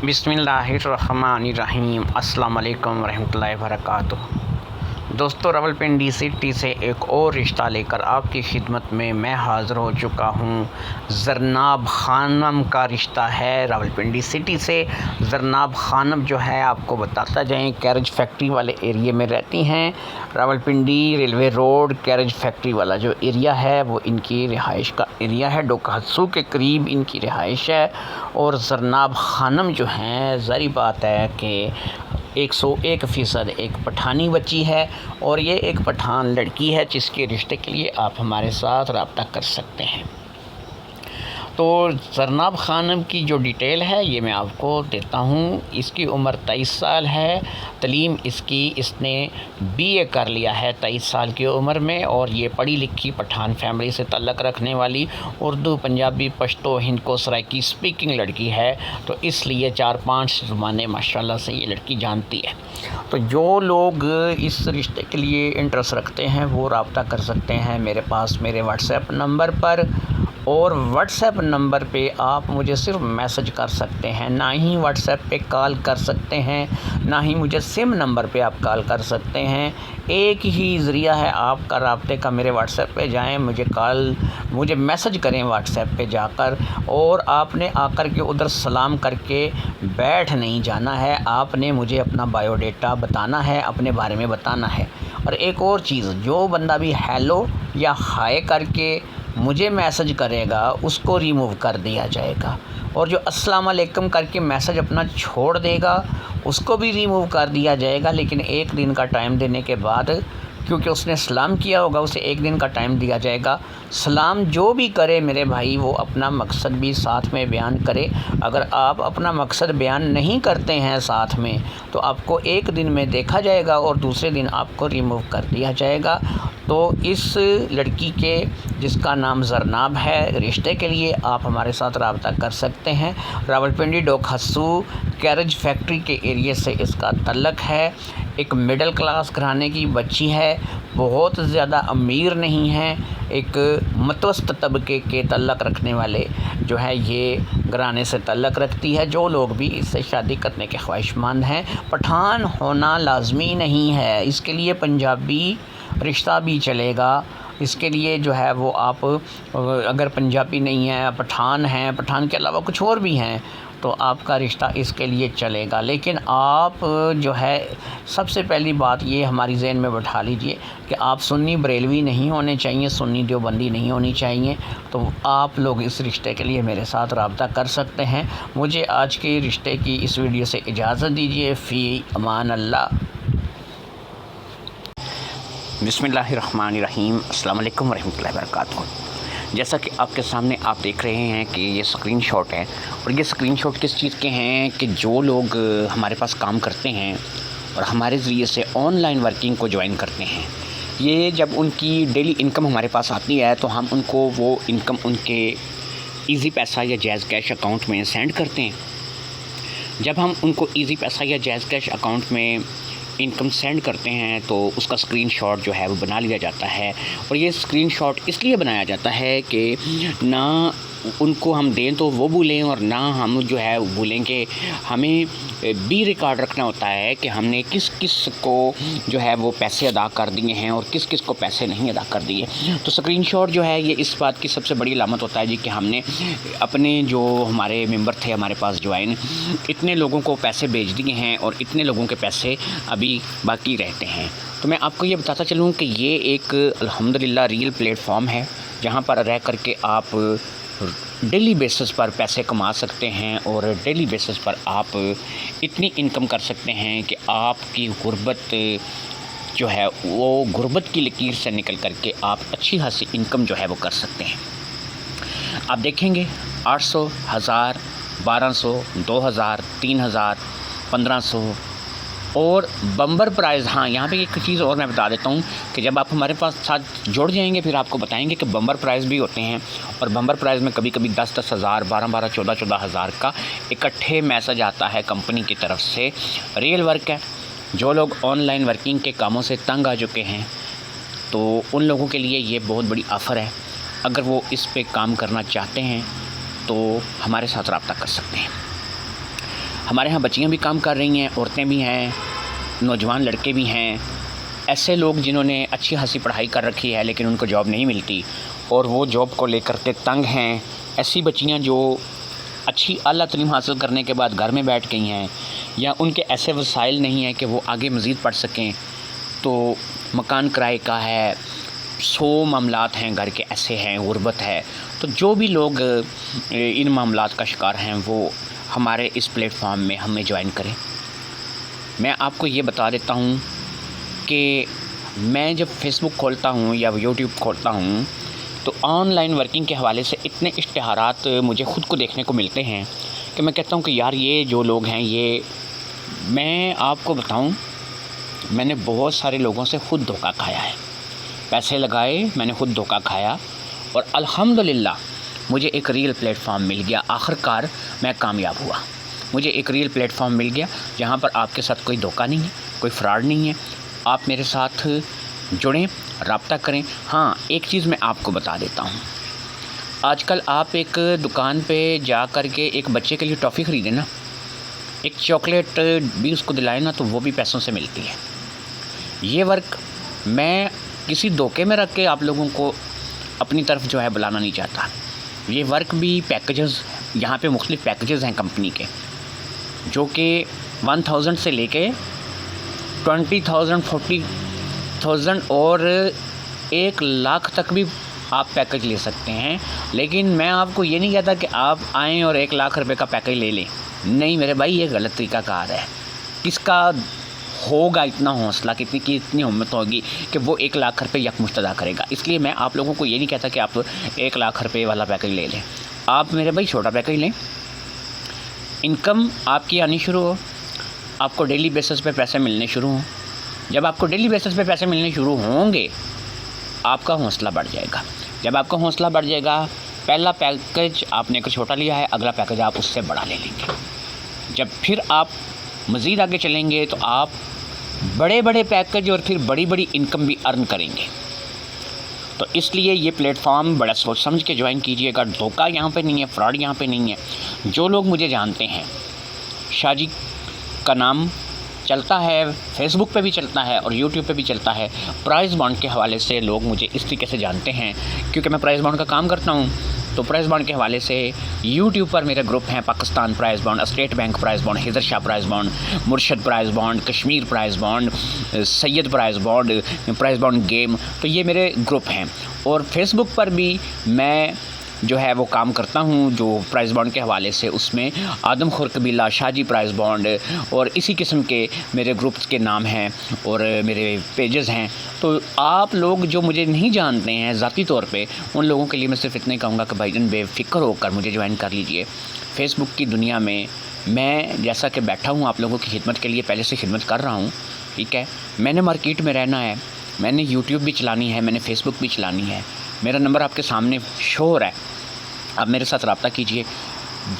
बिस्मिल्लाहिर्रहमानिर्रहीम। अस्सलाम वालेकुम रहमतुल्लाहि वबरकातुहू। दोस्तों, रावलपिंडी सिटी से एक और रिश्ता लेकर आपकी खिदमत में मैं हाज़िर हो चुका हूँ। ज़रनाब ख़ानम का रिश्ता है रावलपिंडी सिटी से। ज़रनाब ख़ानम जो है, आपको बताता जाएं, कैरेज फैक्ट्री वाले एरिए में रहती हैं। Rawalpindi railway road carriage factory वाला जो एरिया है वो इनकी रिहाइश का एरिया है। डोकाहत्सू के करीब इनकी रिहाइश है। और ज़रनाब ख़ानम जो हैं, ज़ाहिर बात है कि 101% एक पठानी बच्ची है और ये एक पठान लड़की है जिसके रिश्ते के लिए आप हमारे साथ रब्ता कर सकते हैं। तो ज़रनाब ख़ानम की जो डिटेल है ये मैं आपको देता हूँ। इसकी उम्र 23 साल है। तलीम इसने BA कर लिया है 23 साल की उम्र में। और ये पढ़ी लिखी पठान फैमिली से तल्लक़ रखने वाली उर्दू, पंजाबी, पश्तो, हिंदको सराइकी स्पीकिंग लड़की है। तो इसलिए 4-5 ज़ुबानें माशाल्लाह से ये लड़की जानती है। तो जो लोग इस रिश्ते के लिए इंटरेस्ट रखते हैं वो रब्ता कर सकते हैं मेरे पास, मेरे व्हाट्सएप नंबर पर। और व्हाट्सएप नंबर पे आप मुझे सिर्फ मैसेज कर सकते हैं, ना ही व्हाट्सएप पे कॉल कर सकते हैं, ना ही मुझे सिम नंबर पे आप कॉल कर सकते हैं। एक ही ज़रिया है आपका रब्ते का, मेरे व्हाट्सएप पे जाएं, मुझे मैसेज करें व्हाट्सएप पे जाकर। और आपने आकर के उधर सलाम करके बैठ नहीं जाना है, आपने मुझे अपना बायोडेटा बताना है, अपने बारे में बताना है। और एक और चीज़, जो बंदा भी हेलो या हाय करके मुझे मैसेज करेगा उसको रिमूव कर दिया जाएगा। और जो अस्सलाम वालेकुम करके मैसेज अपना छोड़ देगा उसको भी रिमूव कर दिया जाएगा। लेकिन 1 दिन का टाइम देने के बाद, क्योंकि उसने सलाम किया होगा, उसे 1 दिन का टाइम दिया जाएगा। सलाम जो भी करे मेरे भाई, वो अपना मकसद भी साथ में बयान करे। अगर आप अपना मकसद बयान नहीं करते हैं साथ में, तो आपको 1 दिन में देखा जाएगा और दूसरे दिन आपको रिमूव कर दिया जाएगा। तो इस लड़की के, जिसका नाम ज़रनाब है, रिश्ते के लिए आप हमारे साथ रब्ता कर सकते हैं। रावलपिंडी डोकाहत्सू कैरेज फैक्ट्री के एरिए से इसका तल्लक़ है। एक मिडिल क्लास घराने की बच्ची है, बहुत ज़्यादा अमीर नहीं है, एक मतवस्त तबके के तल्लक़ रखने वाले जो है ये घराने से तल्लक़ रखती है। जो लोग भी इससे शादी करने के ख्वाहिशमंद हैं, पठान होना लाजमी नहीं है, इसके लिए पंजाबी रिश्ता भी चलेगा। इसके लिए जो है वो आप अगर पंजाबी नहीं है, पठान हैं, पठान के अलावा कुछ और भी हैं, तो आपका रिश्ता इसके लिए चलेगा। लेकिन आप जो है, सबसे पहली बात ये हमारी ज़हन में बैठा लीजिए कि आप सुन्नी बरेलवी नहीं होने चाहिए, सुन्नी देवबंदी नहीं होनी चाहिए। तो आप लोग इस रिश्ते के लिए मेरे साथ रब्ता कर सकते हैं। मुझे आज के रिश्ते की इस वीडियो से इजाज़त दीजिए। फ़ी अमान अल्लाह। बिस्मिल्लाहिर्रहमानिर्रहीम। अस्सलाम वालेकुम रहमतुल्लाहि वबरकातुहू। जैसा कि आपके सामने आप देख रहे हैं कि ये स्क्रीनशॉट है। और ये स्क्रीनशॉट किस चीज़ के हैं कि जो लोग हमारे पास काम करते हैं और हमारे ज़रिए से ऑनलाइन वर्किंग को ज्वाइन करते हैं, ये जब उनकी डेली इनकम हमारे पास आती है तो हम उनको वो इनकम उनके ईज़ी पैसा या जैज़ कैश अकाउंट में सेंड करते हैं। जब हम उनको ईज़ी पैसा या जैज़ कैश अकाउंट में इनकम सेंड करते हैं तो उसका स्क्रीनशॉट जो है वो बना लिया जाता है। और ये स्क्रीनशॉट इसलिए बनाया जाता है कि ना उनको हम दें तो वो भूलें और ना हम जो है भूलें कि हमें भी रिकॉर्ड रखना होता है कि हमने किस किस को जो है वो पैसे अदा कर दिए हैं और किस किस को पैसे नहीं अदा कर दिए। तो स्क्रीनशॉट जो है ये इस बात की सबसे बड़ी अलामत होता है जी कि हमने अपने जो हमारे मेंबर थे हमारे पास ज्वाइन, इतने लोगों को पैसे भेज दिए हैं और इतने लोगों के पैसे अभी बाकी रहते हैं। तो मैं आपको ये बताता चलूँ कि ये एक अल्हम्दुलिल्लाह रियल प्लेटफॉर्म है जहाँ पर रह कर के आप डेली बेसिस पर पैसे कमा सकते हैं और डेली बेसिस पर आप इतनी इनकम कर सकते हैं कि आपकी गुर्बत जो है वो गुर्बत की लकीर से निकल कर के आप अच्छी खासी इनकम जो है वो कर सकते हैं। आप देखेंगे 800, 1000, 1200, 2000, 3000, 1500 और बम्बर प्राइज़। हाँ, यहाँ पे एक चीज़ और मैं बता देता हूँ कि जब आप हमारे पास साथ जुड़ जाएंगे फिर आपको बताएंगे कि बम्बर प्राइज़ भी होते हैं। और बम्बर प्राइज़ में कभी कभी 10-10 हज़ार, 12-12, 14-14 हज़ार का इकट्ठे मैसेज आता है कंपनी की तरफ से। रियल वर्क है। जो लोग ऑनलाइन वर्किंग के कामों से तंग आ चुके हैं तो उन लोगों के लिए ये बहुत बड़ी ऑफ़र है। अगर वो इस पे काम करना चाहते हैं तो हमारे साथ रब्ता कर सकते हैं। हमारे यहाँ बच्चियाँ भी काम कर रही हैं, औरतें भी हैं, नौजवान लड़के भी हैं। ऐसे लोग जिन्होंने अच्छी खासी पढ़ाई कर रखी है लेकिन उनको जॉब नहीं मिलती और वो जॉब को लेकर के तंग हैं। ऐसी बच्चियाँ जो अच्छी आला तालीम हासिल करने के बाद घर में बैठ गई हैं या उनके ऐसे वसाइल नहीं हैं कि वो आगे मज़ीद पढ़ सकें, तो मकान किराए का है, 100 मामलात हैं घर के ऐसे हैं, गुर्बत है। तो जो भी लोग इन मामलात का शिकार हैं वो हमारे इस प्लेटफॉर्म में हमें ज्वाइन करें। मैं आपको ये बता देता हूँ कि मैं जब फेसबुक खोलता हूँ या यूट्यूब खोलता हूँ तो ऑनलाइन वर्किंग के हवाले से इतने इश्तिहारात मुझे ख़ुद को देखने को मिलते हैं कि मैं कहता हूँ कि यार ये जो लोग हैं, ये मैं आपको बताऊँ, मैंने बहुत सारे लोगों से ख़ुद धोखा खाया है। पैसे लगाए, मैंने ख़ुद धोखा खाया और अल्हम्दुलिल्लाह मुझे एक रियल प्लेटफॉर्म मिल गया। आखिरकार मैं कामयाब हुआ। मुझे एक रियल प्लेटफॉर्म मिल गया जहाँ पर आपके साथ कोई धोखा नहीं है, कोई फ्रॉड नहीं है। आप मेरे साथ जुड़ें, रब्ता करें। हाँ, एक चीज़ मैं आपको बता देता हूँ, आजकल आप एक दुकान पे जा कर के एक बच्चे के लिए टॉफ़ी ख़रीदें ना, एक चॉकलेट भी उसको दिलाएं ना, तो वो भी पैसों से मिलती है। ये वर्क मैं किसी धोखे में रख के आप लोगों को अपनी तरफ जो है बुलाना नहीं चाहता। ये वर्क भी पैकेजेस, यहाँ पे मुख्तलिफ़ पैकेजेस हैं कंपनी के, जो कि 1000 से लेके 20,000, 40,000 और 1 लाख तक भी आप पैकेज ले सकते हैं। लेकिन मैं आपको ये नहीं कहता कि आप आएँ और 1 लाख रुपए का पैकेज ले लें। नहीं मेरे भाई, ये गलत तरीक़ाकार है। किसका होगा इतना हौसला, कितनी हिम्मत होगी कि वो 1 लाख रुपए यकमुश्त अदा करेगा। इसलिए मैं आप लोगों को ये नहीं कहता कि आप 1 लाख रुपए वाला पैकेज ले लें। आप मेरे भाई छोटा पैकेज लें, इनकम आपकी आनी शुरू हो, आपको डेली बेसिस पे पैसे मिलने शुरू हों। जब आपको डेली बेसिस पे पैसे मिलने शुरू होंगे, आपका हौसला बढ़ जाएगा। जब आपका हौसला बढ़ जाएगा, पहला पैकेज आपने एक छोटा लिया है, अगला पैकेज आप उससे बड़ा ले लेंगे। जब फिर आप मज़ीद आगे चलेंगे तो आप बड़े बड़े पैकेज और फिर बड़ी बड़ी इनकम भी अर्न करेंगे। तो इसलिए ये प्लेटफॉर्म बड़ा सोच समझ के ज्वाइन कीजिएगा। धोखा यहाँ पे नहीं है, फ्रॉड यहाँ पे नहीं है। जो लोग मुझे जानते हैं, शाजी का नाम चलता है, फेसबुक पे भी चलता है और यूट्यूब पे भी चलता है। प्राइस बॉन्ड के हवाले से लोग मुझे इस तरीके से जानते हैं क्योंकि मैं प्राइस बॉन्ड का काम करता हूँ। तो प्राइस बॉन्ड के हवाले से यूट्यूब पर मेरे ग्रुप हैं, Pakistan prize bond, state bank prize bond, Haider Shah prize bond, Murshid prize bond, Kashmir prize bond, Syed prize bond game. तो ये मेरे ग्रुप हैं। और फेसबुक पर भी मैं जो है वो काम करता हूँ जो प्राइस बॉन्ड के हवाले से, उसमें आदम खुर कबीला, शाजी प्राइस बॉन्ड और इसी किस्म के मेरे ग्रुप्स के नाम हैं और मेरे पेजेस हैं। तो आप लोग जो मुझे नहीं जानते हैं ज़ाती तौर पे, उन लोगों के लिए मैं सिर्फ इतना ही कहूँगा कि भाईजान बेफ़िक्र होकर मुझे ज्वाइन कर लीजिए। फ़ेसबुक की दुनिया में मैं जैसा कि बैठा हूँ आप लोगों की खिदमत के लिए, पहले से खिदमत कर रहा हूँ, ठीक है। मैंने मार्केट में रहना है, मैंने यूट्यूब भी चलानी है, मैंने फ़ेसबुक भी चलानी है। मेरा नंबर आपके सामने शो हो रहा है, आप मेरे साथ रब्ता कीजिए।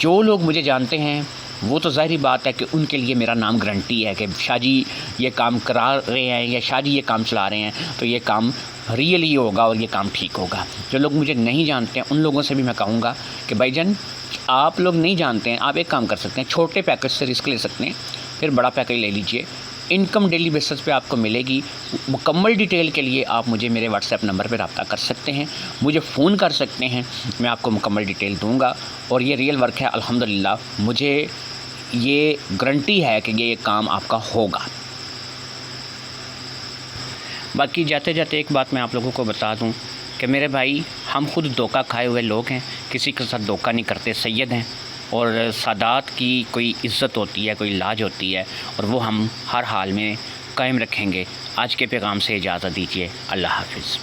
जो लोग मुझे जानते हैं वो तो ज़ाहिर बात है कि उनके लिए मेरा नाम गारंटी है कि शाजी ये काम करा रहे हैं या शाजी ये काम चला रहे हैं, तो ये काम रियली होगा और ये काम ठीक होगा। जो लोग मुझे नहीं जानते हैं उन लोगों से भी मैं कहूँगा कि भाईजान आप लोग नहीं जानते हैं, आप एक काम कर सकते हैं, छोटे पैकेज से रिस्क ले सकते हैं, फिर बड़ा पैकेज ले लीजिए। इनकम डेली बेसिस पे आपको मिलेगी। मुकम्मल डिटेल के लिए आप मुझे मेरे व्हाट्सएप नंबर पे रब्ता कर सकते हैं, मुझे फ़ोन कर सकते हैं, मैं आपको मुकम्मल डिटेल दूंगा। और ये रियल वर्क है, अल्हम्दुलिल्लाह मुझे ये गारंटी है कि ये काम आपका होगा। बाकी जाते जाते एक बात मैं आप लोगों को बता दूं कि मेरे भाई, हम खुद धोखा खाए हुए लोग हैं, किसी के साथ धोखा नहीं करते, सैयद हैं। और सादात की कोई इज़्ज़त होती है, कोई लाज होती है, और वो हम हर हाल में कायम रखेंगे। आज के पैगाम से इजाज़त दीजिए। अल्लाह हाफ़िज़।